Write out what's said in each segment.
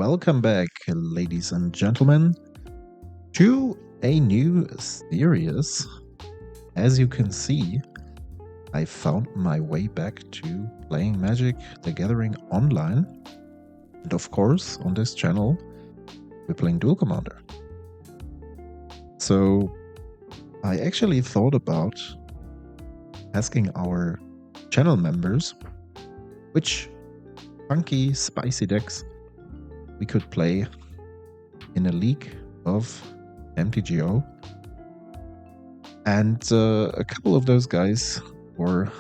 welcome back, ladies and gentlemen, to a new series. As you can see, I found my way back to playing Magic the Gathering online. And of course, on this channel, we're playing Duel Commander. So I actually thought about asking our channel members which funky, spicy decks we could play in a league of MTGO. And a couple of those guys, or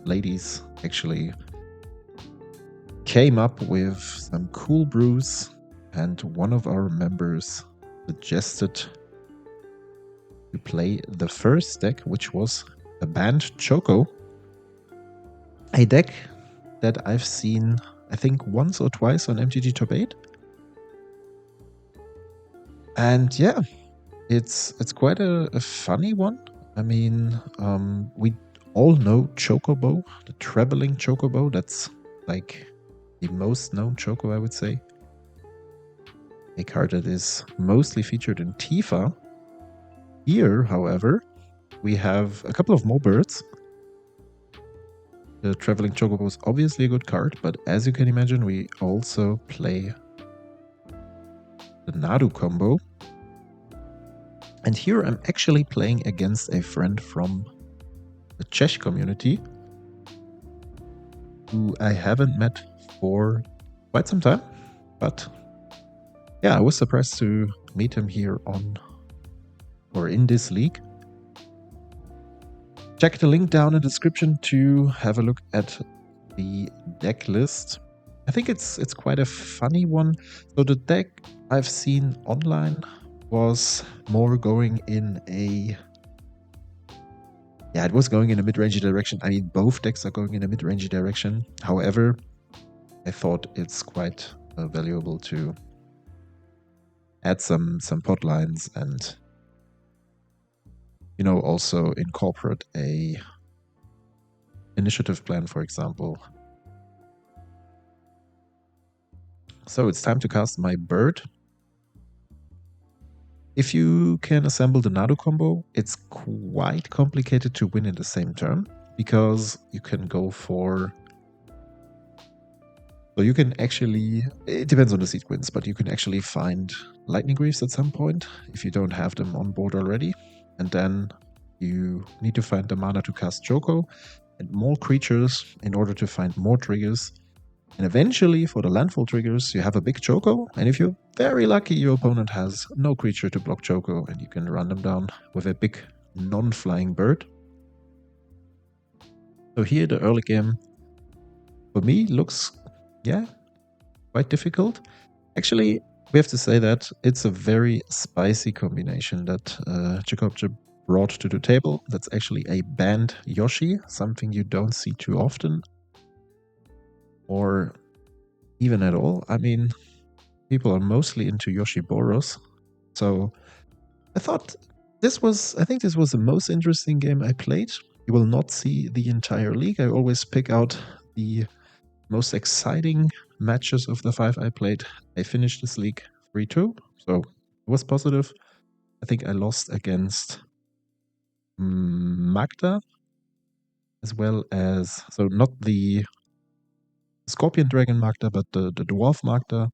ladies actually, came up with some cool brews, and one of our members suggested to play the first deck, which was a BANT-BIRD Choco, a deck that I've seen, I think, once or twice on MTG Top 8. And yeah, it's quite a funny one. I mean, we all know Chocobo, the traveling Chocobo. That's like the most known Choco, I would say. A card that is mostly featured in Tifa. Here, however, we have a couple of more birds. The traveling Chocobo is obviously a good card, but as you can imagine, we also play the Nadu combo. And here I'm actually playing against a friend from the Czech community who I haven't met for quite some time. But yeah, I was surprised to meet him here in this league. Check the link down in the description to have a look at the deck list. I think it's quite a funny one. So the deck I've seen online was more going in a... Yeah, it was going in a mid-range direction. I mean, both decks are going in a mid-range direction. However, I thought it's quite valuable to add some pot lines and, you know, also incorporate a initiative plan, for example. So it's time to cast my bird. If you can assemble the Nadu combo, it's quite complicated to win in the same turn, because you can go for... So you can actually... It depends on the sequence, but you can actually find Lightning Greaves at some point, if you don't have them on board already. And then you need to find the mana to cast Choco, and more creatures in order to find more triggers. And eventually, for the landfall triggers, you have a big Choco, and if you're very lucky, your opponent has no creature to block Choco, and you can run them down with a big non-flying bird. So here, the early game, for me, looks, yeah, quite difficult. Actually, we have to say that it's a very spicy combination that Jacob brought to the table. That's actually a banned Yoshi, something you don't see too often, or even at all. I mean, people are mostly into Yoshi Boros. So I think this was the most interesting game I played. You will not see the entire league. I always pick out the most exciting matches of the 5 I played. I finished this league 3-2, so it was positive. I think I lost against Magda, as well as, so not the Scorpion Dragon Magda, but the Dwarf Magda.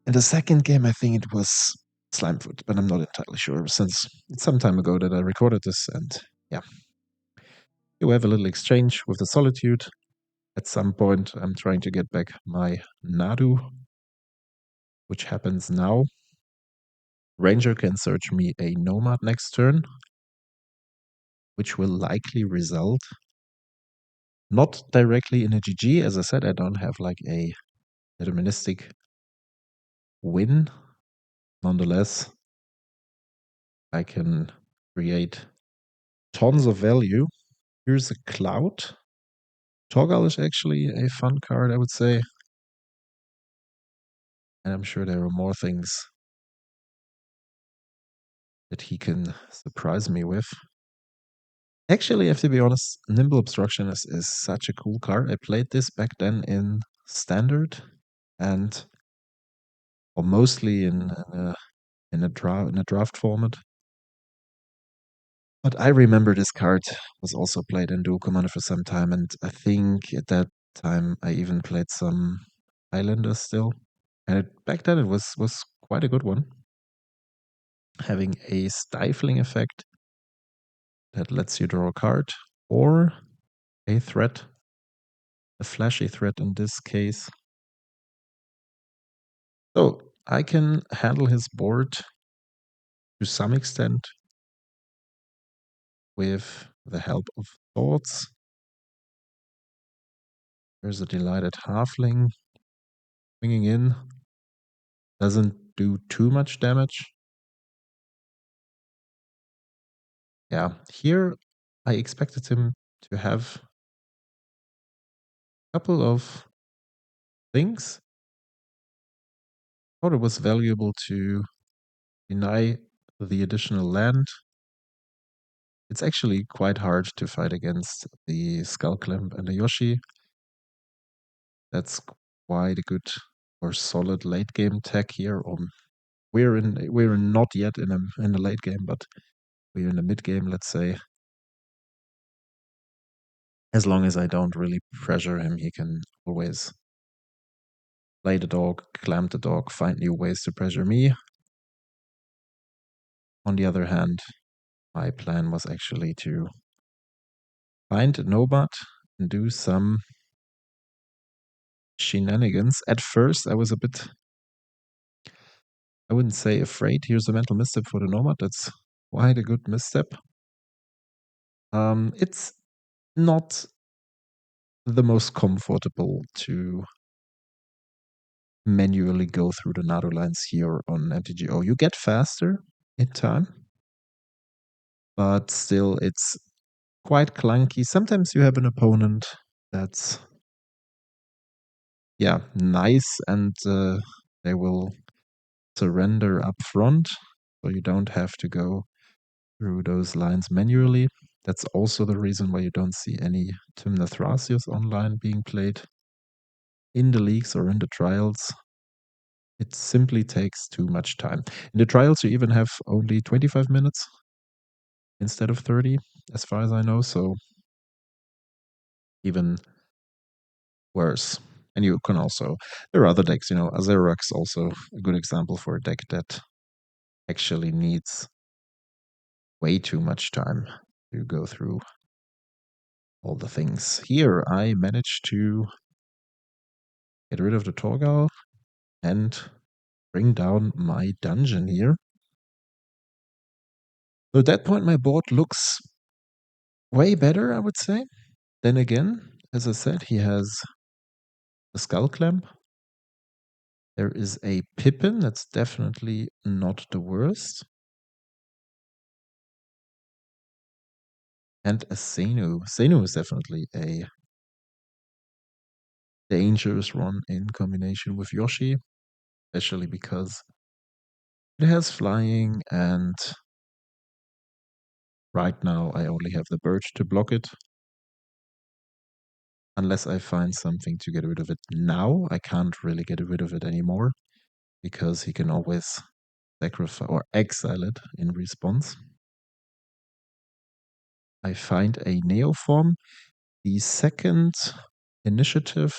In the second game, I think it was Slimefoot, but I'm not entirely sure, since it's some time ago that I recorded this, and yeah. You have a little exchange with the Solitude. At some point, I'm trying to get back my Nadu, which happens now. Ranger can search me a Nomad next turn, which will likely result not directly in a GG. As I said, I don't have like a deterministic win. Nonetheless, I can create tons of value. Here's a Cloud. Torgal is actually a fun card, I would say. And I'm sure there are more things that he can surprise me with. Actually, I have to be honest, Nimble Obstructionist is such a cool card. I played this back then in Standard, and or mostly in a draft format. But I remember this card was also played in Duel Commander for some time, and I think at that time I even played some Islanders still. And back then it was quite a good one, having a stifling effect that lets you draw a card, or a threat, a flashy threat in this case. So I can handle his board to some extent with the help of thoughts. There's a delighted halfling swinging in. Doesn't do too much damage. Yeah, here I expected him to have a couple of things. Thought it was valuable to deny the additional land. It's actually quite hard to fight against the Skull Clamp and the Yoshi. That's quite a good or solid late game tech here. We're not yet in the late game, but we're in the mid game, let's say. As long as I don't really pressure him, he can always play the dog, clamp the dog, find new ways to pressure me. On the other hand, my plan was actually to find a Nobat and do some shenanigans. At first, I was a bit, I wouldn't say afraid. Here's a mental misstep for the Nomad. That's quite a good misstep. It's not the most comfortable to manually go through the NATO lines here on MTGO. You get faster in time, but still it's quite clunky. Sometimes you have an opponent that's nice, and they will surrender up front, so you don't have to go through those lines manually. That's also the reason why you don't see any Thrasios online being played in the leagues or in the trials. It simply takes too much time. In the trials, you even have only 25 minutes instead of 30, as far as I know, so even worse. And you can also, there are other decks, Azerok's also a good example for a deck that actually needs way too much time to go through all the things. Here, I managed to get rid of the Torgal and bring down my dungeon here. So at that point, my board looks way better, I would say. Then again, as I said, he has a Skull Clamp. There is a Pippin, that's definitely not the worst. And a Senu. Senu is definitely a dangerous one in combination with Yoshi, especially because it has flying, and right now I only have the bird to block it. Unless I find something to get rid of it now, I can't really get rid of it anymore, because he can always sacrifice or exile it in response. I find a Neoform. The second initiative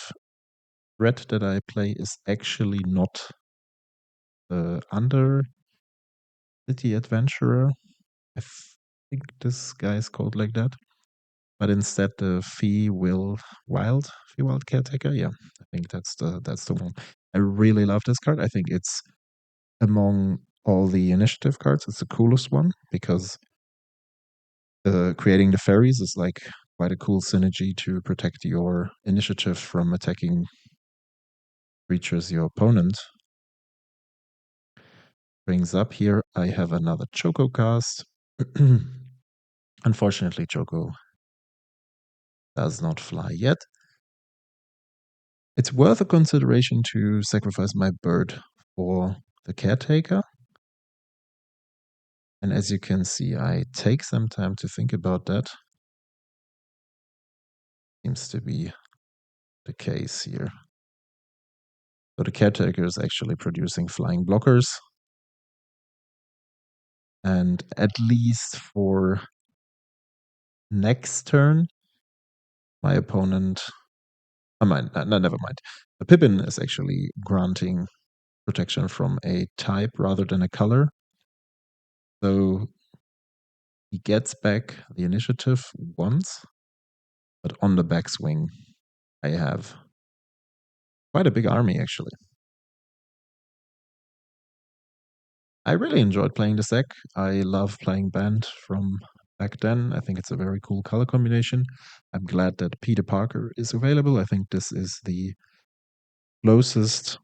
threat that I play is actually not the Under City Adventurer. I think this guy is called like that. But instead the Feywild Caretaker. Yeah, I think that's the one. I really love this card. I think it's among all the initiative cards, it's the coolest one, because creating the fairies is like quite a cool synergy to protect your initiative from attacking creatures your opponent brings up. Here I have another Choco cast. Unfortunately, Choco does not fly yet. It's worth a consideration to sacrifice my bird for the caretaker. And as you can see, I take some time to think about that. Seems to be the case here. So the caretaker is actually producing flying blockers. And at least for next turn, my opponent... never mind. The Pippin is actually granting protection from a type rather than a color. So he gets back the initiative once, but on the backswing, I have quite a big army actually. I really enjoyed playing this deck. I love playing Band from back then. I think it's a very cool color combination. I'm glad that Peter Parker is available. I think this is the closest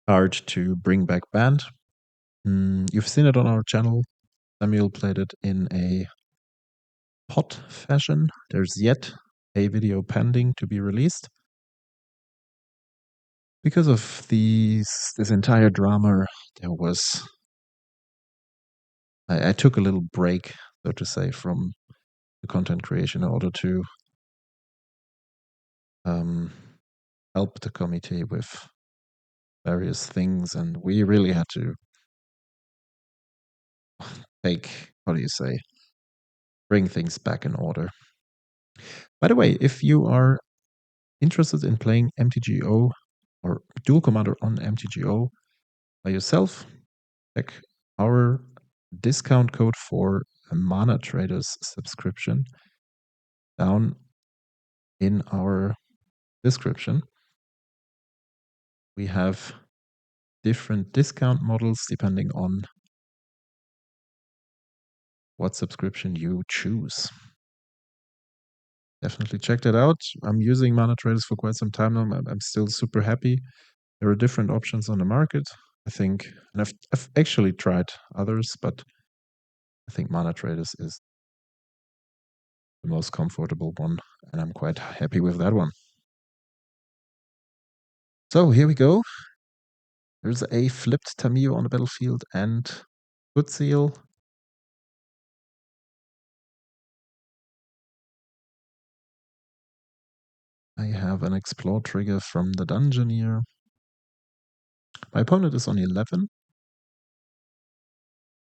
card to bring back Band. You've seen it on our channel. Samuel played it in a pot fashion. There's yet a video pending to be released. Because of this entire drama, there was... I took a little break, so to say, from the content creation in order to help the committee with various things, and we really had to bring things back in order. By the way, if you are interested in playing MTGO or Dual Commander on MTGO by yourself, check our discount code for a Mana Traders subscription down in our description. We have different discount models depending on what subscription you choose. Definitely check that out. I'm using Mana Traders for quite some time now. I'm still super happy. There are different options on the market, I think, and I've actually tried others, but I think Mana Traders is the most comfortable one, and I'm quite happy with that one. So here we go. There's a flipped Tamiyo on the battlefield and Good Seal. I have an Explore trigger from the Dungeoneer. My opponent is on 11.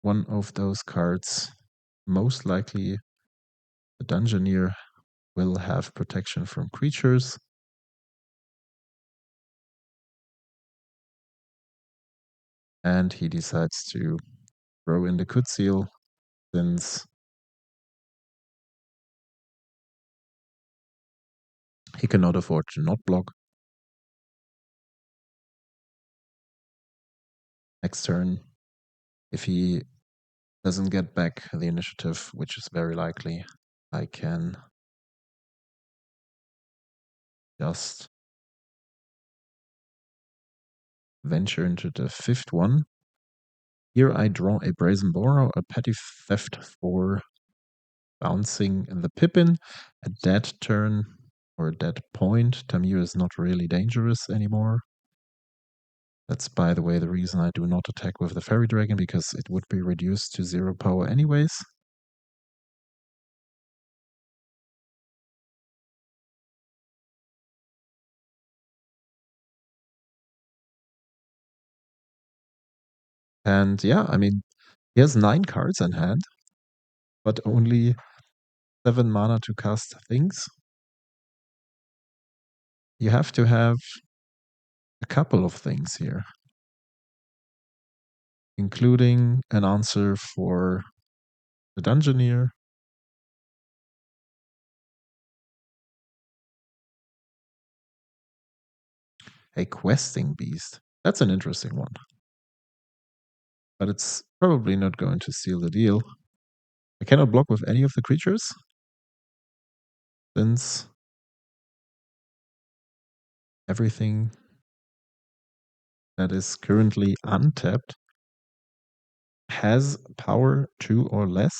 One of those cards, most likely the Dungeoneer, will have protection from creatures. And he decides to throw in the Good Seal since he cannot afford to not block. Next turn, if he doesn't get back the initiative, which is very likely, I can just venture into the fifth one. Here I draw a Brazen Borer, a Petty Theft for bouncing the Pippin. At that turn, or at that point, Tamiyo is not really dangerous anymore. That's, by the way, the reason I do not attack with the Fairy Dragon, because it would be reduced to 0 power anyways. And yeah, I mean, he has 9 cards in hand, but only 7 mana to cast things. You have to have a couple of things here, including an answer for the Dungeoneer, a Questing Beast. That's an interesting one. But it's probably not going to seal the deal. I cannot block with any of the creatures, since everything that is currently untapped has power 2 or less.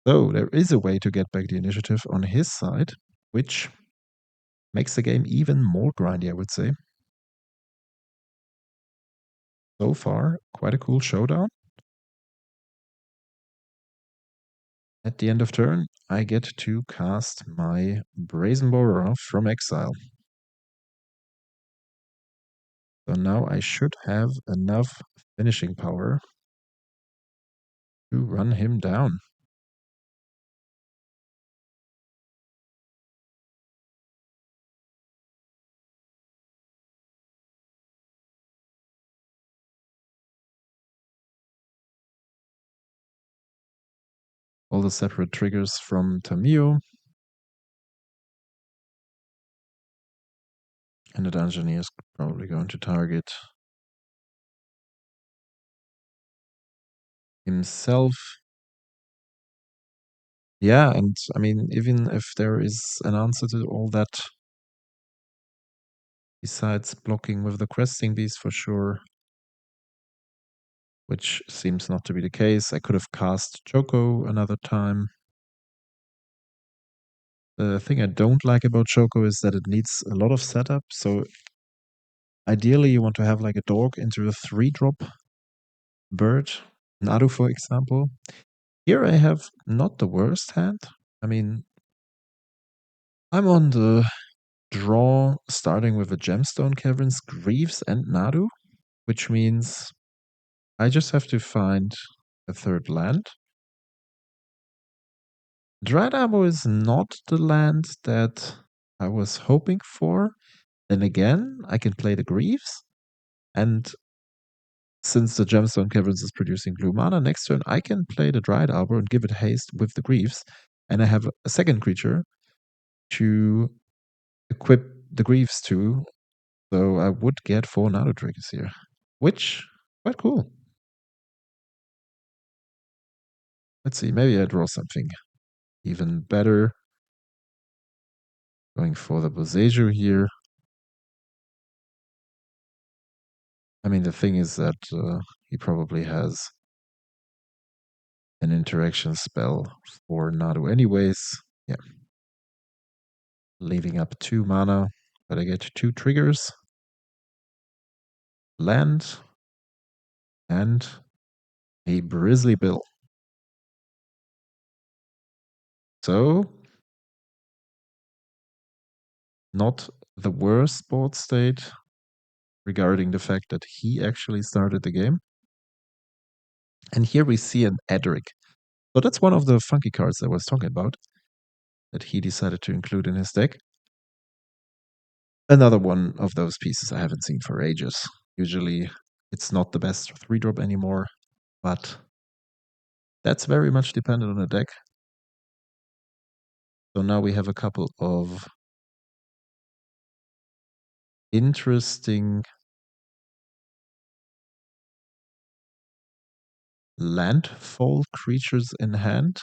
So there is a way to get back the initiative on his side, which makes the game even more grindy, I would say. So far, quite a cool showdown. At the end of turn, I get to cast my Brazen Borer from exile. So now I should have enough finishing power to run him down. All the separate triggers from Tamiyo. And the Dungeoneer is probably going to target himself. Yeah, and I mean, even if there is an answer to all that, besides blocking with the Questing Beast for sure, which seems not to be the case. I could have cast Choco another time. The thing I don't like about Choco is that it needs a lot of setup. So ideally, you want to have like a dog into a 3-drop bird, Naru, for example. Here I have not the worst hand. I mean, I'm on the draw starting with a Gemstone Caverns, Greaves, and Naru, which means I just have to find a third land. Dried Armor is not the land that I was hoping for. Then again, I can play the Greaves, and since the Gemstone Caverns is producing blue mana, next turn I can play the Dried Arbor and give it haste with the Greaves, and I have a second creature to equip the Greaves to, so I would get 4 Nano triggers here, which quite cool. Let's see, maybe I draw something even better. Going for the Boseiju here. I mean, the thing is that he probably has an interaction spell for Nadu anyways. Yeah. Leaving up 2 mana, but I get 2 triggers. Land and a Brizzly Bill. So, not the worst board state regarding the fact that he actually started the game. And here we see an Edric. So that's one of the funky cards I was talking about that he decided to include in his deck. Another one of those pieces I haven't seen for ages. Usually it's not the best 3-drop anymore, but that's very much dependent on the deck. So now we have a couple of interesting landfall creatures in hand.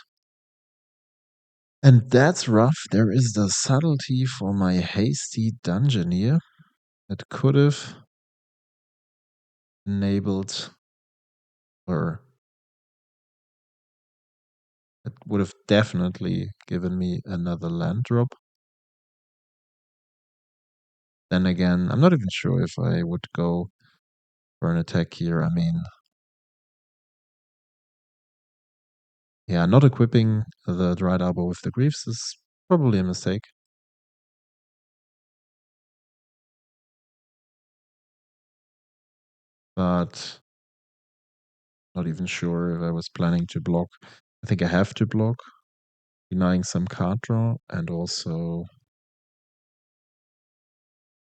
And that's rough. There is the subtlety for my hasty Dungeoneer that could have enabled, or it would have definitely given me another land drop. Then again, I'm not even sure if I would go for an attack here. I mean, yeah, not equipping the Dried Arbor with the Greaves is probably a mistake. But not even sure if I was planning to block. I think I have to block, denying some card draw and also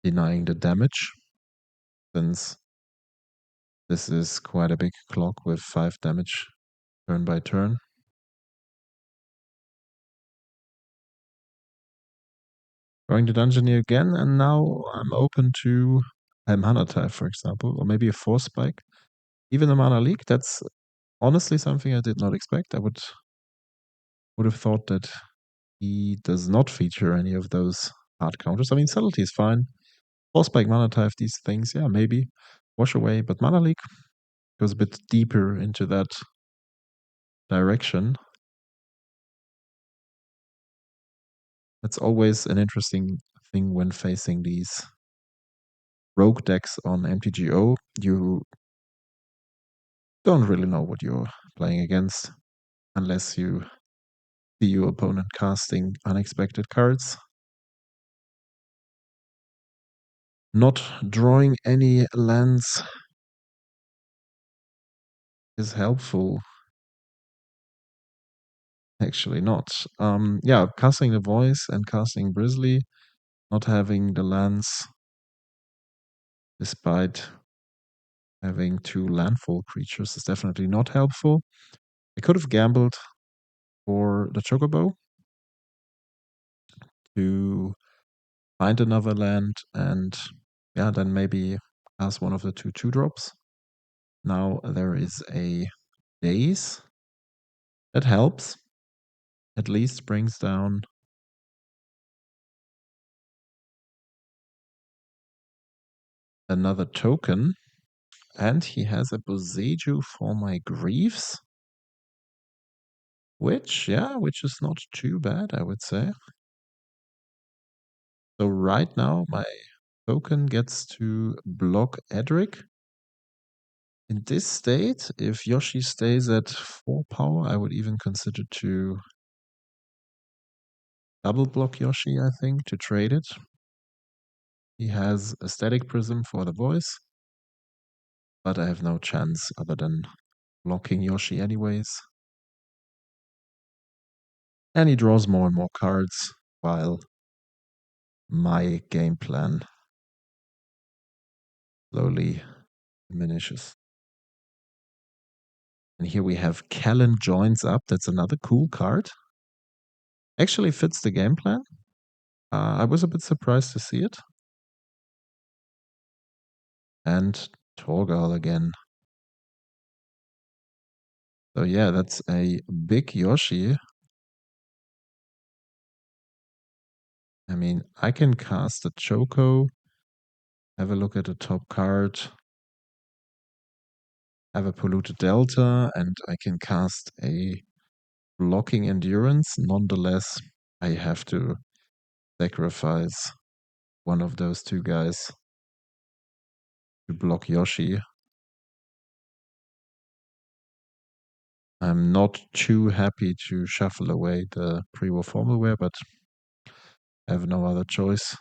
denying the damage, since this is quite a big clock with 5 damage turn by turn. Going to Dungeoneer again, and now I'm open to a Mana Type, for example, or maybe a Force Spike. Even a Mana Leak, that's honestly something I did not expect. I would have thought that he does not feature any of those hard counters. I mean, Subtlety is fine. Force Spike, Mana Type, these things, yeah, maybe wash away, but Mana Leak goes a bit deeper into that direction. That's always an interesting thing when facing these rogue decks on MTGO. You don't really know what you're playing against unless you see your opponent casting unexpected cards. Not drawing any lands is helpful. Actually, not. Yeah, casting the voice and casting Brizzly, not having the lands, despite having two landfall creatures, is definitely not helpful. I could have gambled for the Chocobo to find another land and, yeah, then maybe cast one of the two drops. Now there is a Daze that helps, at least brings down another token. And he has a Boseiju for my Griefs, which is not too bad, I would say. So right now, my token gets to block Edric. In this state, if Yoshi stays at 4 power, I would even consider to double block Yoshi, I think, to trade it. He has a Static Prism for the voice, but I have no chance other than blocking Yoshi anyways. And he draws more and more cards while my game plan slowly diminishes. And here we have Callan joins up. That's another cool card. Actually fits the game plan. I was a bit surprised to see it. And Torgal again. So yeah, that's a big Yoshi. I mean, I can cast a Choco, have a look at the top card, have a Polluted Delta, and I can cast a Blocking Endurance. Nonetheless, I have to sacrifice one of those two guys to block Yoshi. I'm not too happy to shuffle away the pre-war formalware, but I have no other choice.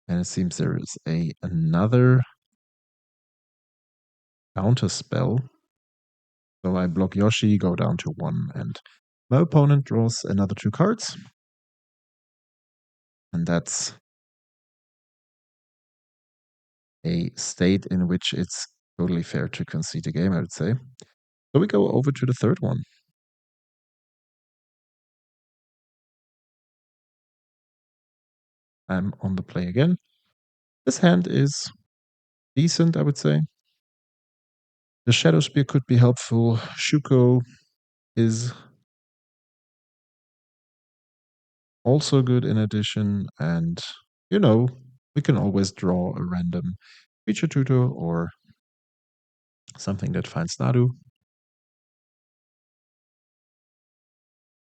And it seems there is another counter spell. So I block Yoshi, go down to 1, and my opponent draws another 2 cards. And that's a state in which it's totally fair to concede a game, I would say. So we go over to the third one. I'm on the play again. This hand is decent, I would say. The Shadow Spear could be helpful. Choco is also good in addition, and we can always draw a random creature tutor or something that finds Nadu.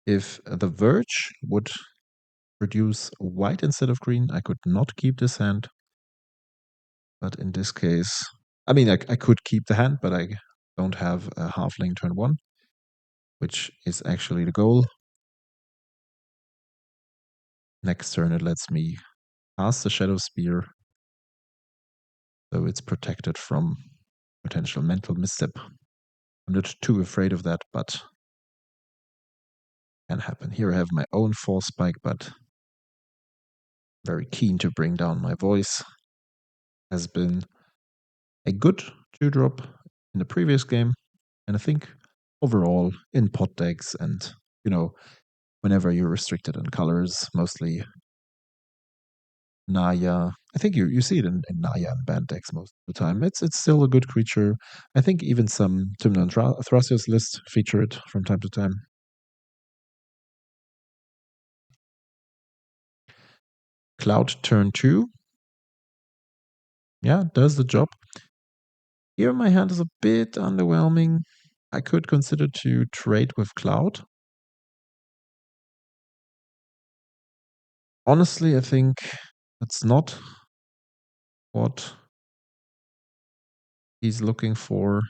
If the Verge would produce white instead of green, I could not keep this hand. But in this case, I mean, I could keep the hand, but I don't have a halfling turn 1, which is actually the goal. Next turn, it lets me cast the Shadow Spear, so it's protected from potential mental misstep. I'm not too afraid of that, but can happen. Here I have my own Force Spike, but very keen to bring down my voice. Has been a good 2-drop in the previous game, and I think overall in pot decks and, whenever you're restricted in colors, mostly Naya. I think you see it in Naya and BANT decks most of the time. It's still a good creature. I think even some Timnon Thrasios lists feature it from time to time. Cloud turn 2. Yeah, does the job. Here my hand is a bit underwhelming. I could consider to trade with Cloud. Honestly, I think that's not what he's looking for.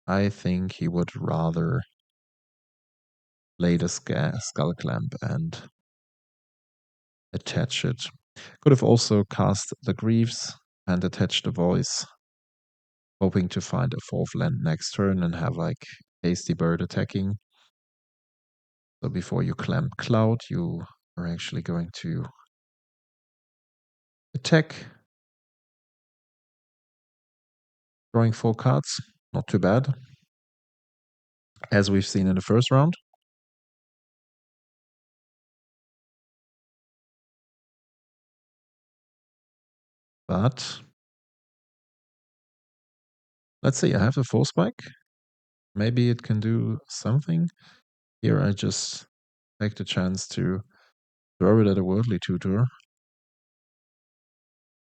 I think he would rather play the Skull Clamp and attach it. Could have also cast the Greaves and attached the Voice, hoping to find a 4th land next turn and have like Hasty Bird attacking. So before you clamp Cloud, you are actually going to attack, drawing 4 cards. Not too bad, as we've seen in the first round. But let's see, I have the Force Spike. Maybe it can do something. Here I just take the chance to throw it at a Worldly Tutor.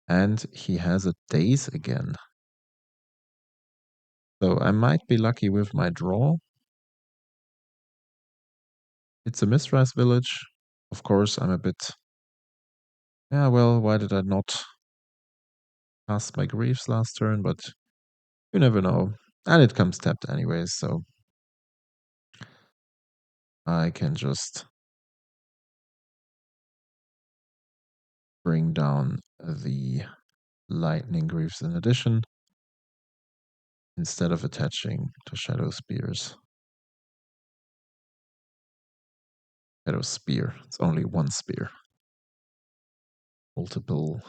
And he has a Daze again. So I might be lucky with my draw. It's a Mistrise Village. Of course, I'm a bit... Yeah, well, why did I not cast my Greaves last turn? But you never know. And it comes tapped anyways, so I can just bring down the Lightning Greaves in addition, instead of attaching to Shadow Spears. Shadow Spear. It's only one spear. Multiple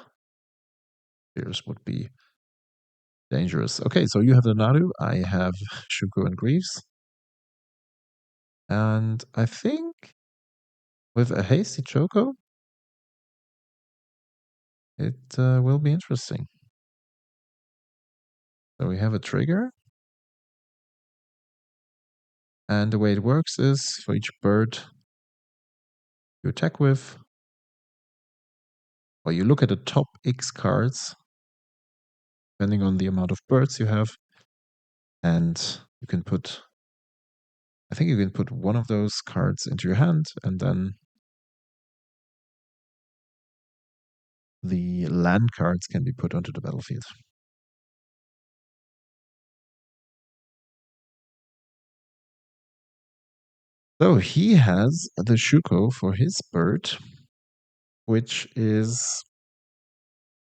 spears would be dangerous. Okay, so you have the Naru. I have Shuko and Greaves. And I think with a hasty Choco, it will be interesting. So we have a trigger. And the way it works is for each bird you attack with, or you look at the top X cards, depending on the amount of birds you have, and you can put, I think you can put one of those cards into your hand, and then the land cards can be put onto the battlefield. So he has the Shuko for his bird, which is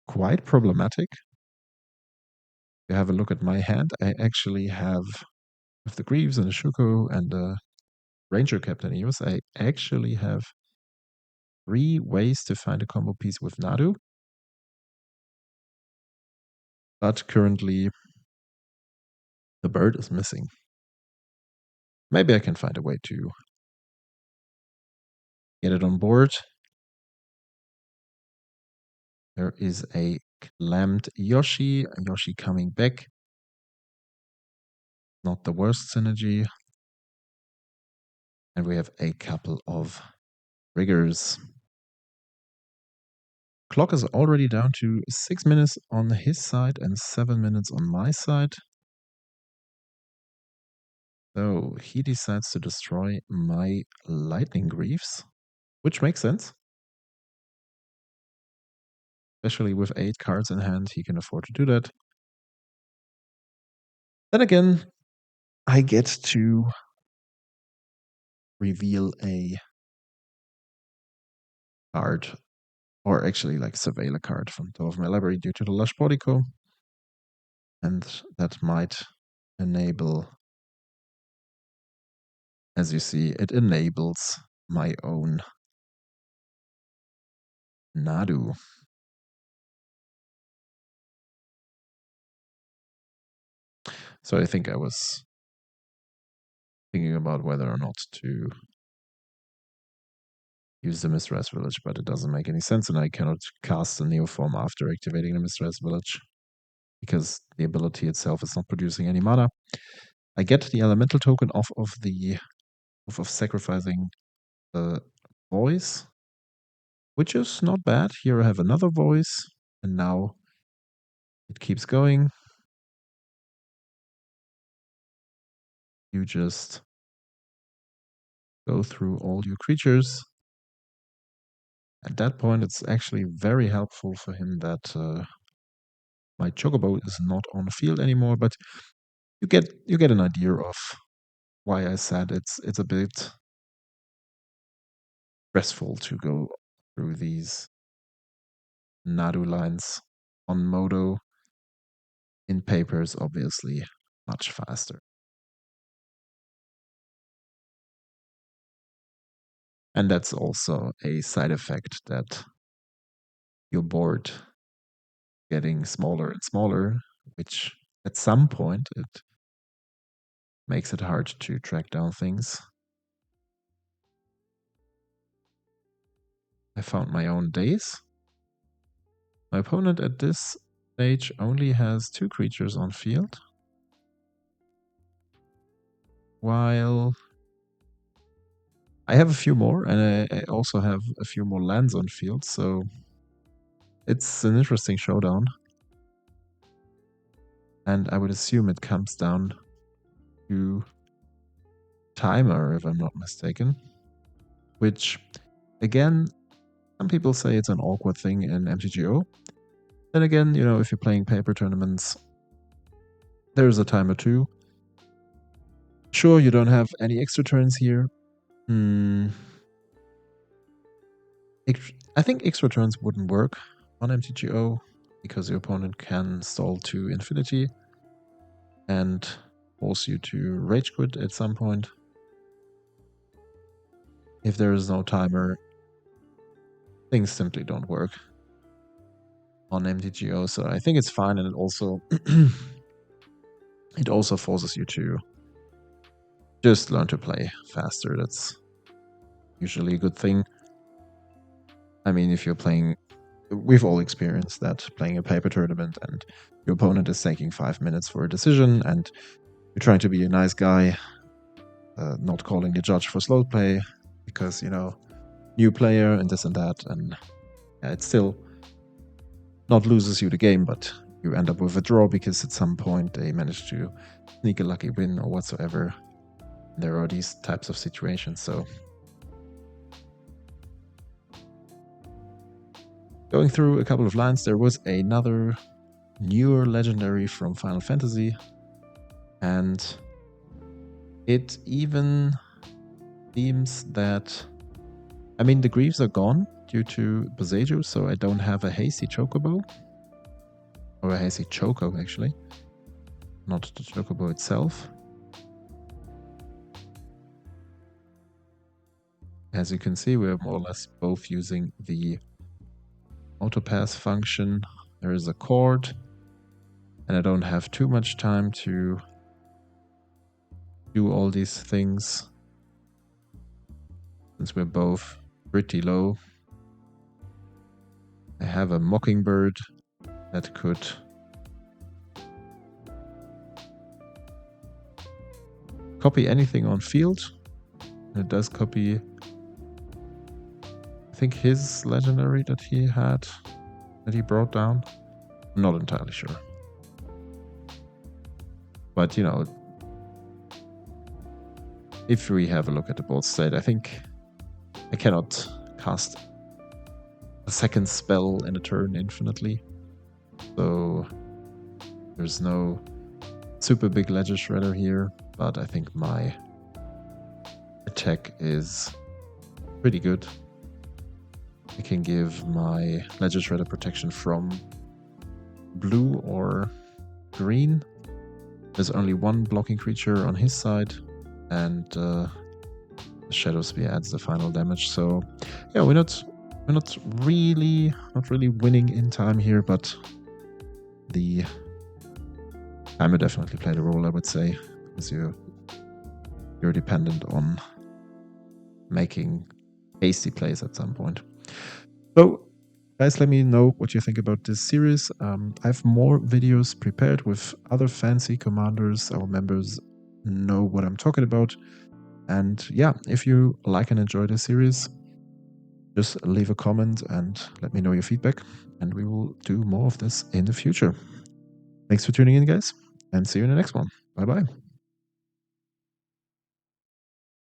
quite problematic. If you have a look at my hand, I actually have, with the Greaves and the Shuko and the Ranger Captain Eos, I actually have 3 ways to find a combo piece with Nadu. But currently, the bird is missing. Maybe I can find a way to get it on board. There is a clamped Yoshi, Yoshi coming back. Not the worst synergy. And we have a couple of triggers. Clock is already down to 6 minutes on his side and 7 minutes on my side. So he decides to destroy my Lightning Greaves, which makes sense. Especially with 8 cards in hand, he can afford to do that. Then again, I get to reveal a card, or actually like surveil a card from top of my library due to the Lush Portico. And that might enable, as you see, it enables my own Nadu. So I think I was thinking about whether or not to use the Mistras Village, but it doesn't make any sense, and I cannot cast a Neoform after activating the Mistras Village, because the ability itself is not producing any mana. I get the Elemental token off of sacrificing the Voice, which is not bad. Here I have another Voice, and now it keeps going. You just go through all your creatures. At that point, it's actually very helpful for him that my Chocobo is not on the field anymore, but you get an idea of why I said it's a bit stressful to go through these Nadu lines on Modo. In papers, obviously, much faster. And that's also a side effect that your board getting smaller and smaller, which at some point it makes it hard to track down things. I found my own days. My opponent at this stage only has 2 creatures on field, while I have a few more, and I also have a few more lands on field, so it's an interesting showdown. And I would assume it comes down to timer, if I'm not mistaken. Which, again, some people say it's an awkward thing in MTGO. Then again, you know, if you're playing paper tournaments, there's a timer too. Sure, you don't have any extra turns here. I think extra turns wouldn't work on MTGO because your opponent can stall to infinity and force you to rage quit at some point. If there is no timer, things simply don't work on MTGO, so I think it's fine, and it also it also forces you to just learn to play faster. That's usually a good thing. I mean, if you're playing, we've all experienced that, playing a paper tournament and your opponent is taking 5 minutes for a decision and you're trying to be a nice guy, not calling the judge for slow play because, you know, new player and this and that, and yeah, it still not loses you the game, but you end up with a draw because at some point they manage to sneak a lucky win or whatsoever. There are these types of situations, so going through a couple of lines, there was another newer legendary from Final Fantasy, and it even seems that, I mean, the Greaves are gone due to Boseiju, so I don't have a Hasty Chocobo, or a Hasty Choco actually, not the Chocobo itself. As you can see, we're more or less both using the autopass function. There is a chord, and I don't have too much time to do all these things since we're both pretty low. I have a Mockingbird that could copy anything on field. It does copy, I think, his legendary that he had, that he brought down. I'm not entirely sure. But, you know, if we have a look at the board state, I think I cannot cast a second spell in a turn infinitely. So there's no super big Ledger Shredder here, but I think my attack is pretty good. I can give my Ledger Shredder protection from blue or green. There's only one blocking creature on his side, and the Shadow Spear adds the final damage. So yeah, we're not really winning in time here, but the timer definitely played a role, I would say, because you're dependent on making hasty plays at some point. So guys, let me know what you think about this series. I have more videos prepared with other fancy commanders. Our members know what I'm talking about. And yeah, if you like and enjoy this series, just leave a comment and let me know your feedback, and we will do more of this in the future. Thanks for tuning in, guys, and see you in the next one. Bye-bye.